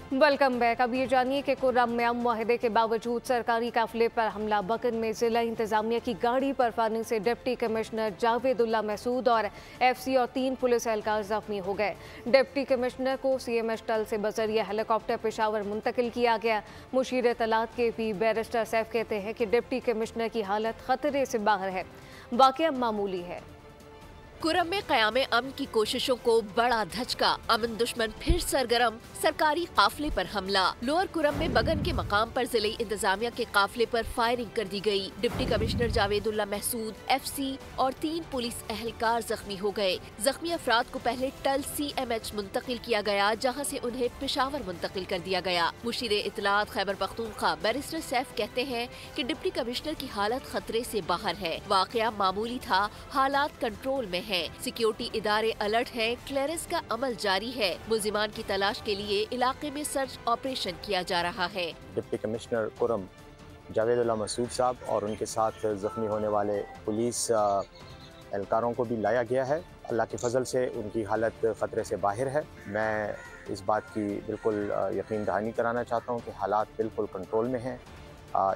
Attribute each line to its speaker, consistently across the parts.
Speaker 1: Welcome back. अब ये जानिए कि कुर्रम में अमन मुआहदे के बावजूद सरकारी काफिले पर हमला। बकन में जिला इंतजामिया की गाड़ी पर फायरिंग से डिप्टी कमिश्नर जावेदुल्ला महसूद और एफसी और 3 पुलिस एहलकार जख्मी हो गए। डिप्टी कमिश्नर को सीएमएच टल से बजरिया हेलीकॉप्टर पेशावर मुंतकिल किया गया। मुशीर इत्तलात के पी बैरिस्टर सैफ कहते हैं कि डिप्टी कमिश्नर की हालत खतरे से बाहर है। वाक़या मामूली है।
Speaker 2: कुर्रम में क़याम अमन की कोशिशों को बड़ा धचका। अमन दुश्मन फिर सरगर्म, सरकारी काफिले पर हमला। लोअर कुर्रम में बगन के मकाम पर जिले इंतजामिया के काफिले पर फायरिंग कर दी गई। डिप्टी कमिश्नर जावेदुल्ला महसूद, एफसी और 3 पुलिस एहलकार जख्मी हो गए। जख्मी अफराद को पहले टल सीएमएच मुंतकिल किया गया, जहां से उन्हें पेशावर मुंतकिल कर दिया गया। मुशीर इत्तलात खैबर पख्तूनख्वा बैरिस्टर सैफ कहते हैं कि डिप्टी कमिश्नर की हालत खतरे से बाहर है। वाक़या मामूली था, हालात कंट्रोल में है। सिक्योरिटी इदारे अलर्ट हैं, क्लियरेंस का अमल जारी है। मुल्जिमान की तलाश के लिए इलाके में सर्च ऑपरेशन किया जा रहा है।
Speaker 3: डिप्टी कमिश्नर कुर्रम जावेदुल्ला महसूद साहब और उनके साथ जख्मी होने वाले पुलिस एहलकारों को भी लाया गया है। अल्लाह के फजल से उनकी हालत खतरे से बाहर है। मैं इस बात की बिल्कुल यकीन दहानी कराना चाहता हूँ कि हालात बिल्कुल कंट्रोल में हैं।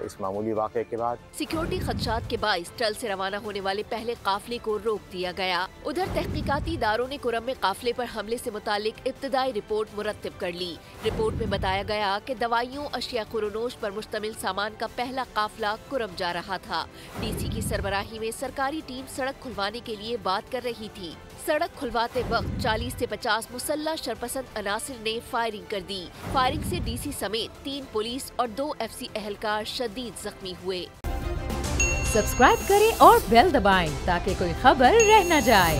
Speaker 3: इस मामूली वाक़े के बाद
Speaker 2: सिक्योरिटी खदशात के बाइस टल से रवाना होने वाले पहले काफिले को रोक दिया गया। उधर तहकीकाती इदारों ने कुर्रम में काफिले पर हमले से मुतालिक इब्तदाई रिपोर्ट मुरत्तिब कर ली। रिपोर्ट में बताया गया कि दवाइयों, अशिया खुरोनोश पर मुश्तमिल सामान का पहला काफिला कुर्रम जा रहा था। डीसी की सरबराही में सरकारी टीम सड़क खुलवाने के लिए बात कर रही थी। सड़क खुलवाते वक्त 40 से 50 मुसल्ला शरपसंद अनासिर ने फायरिंग कर दी। फायरिंग से डीसी समेत 3 पुलिस और 2 एफसी एहलकार शदीद जख्मी हुए।
Speaker 4: सब्सक्राइब करें और बेल दबाएं ताकि कोई खबर रह न जाए।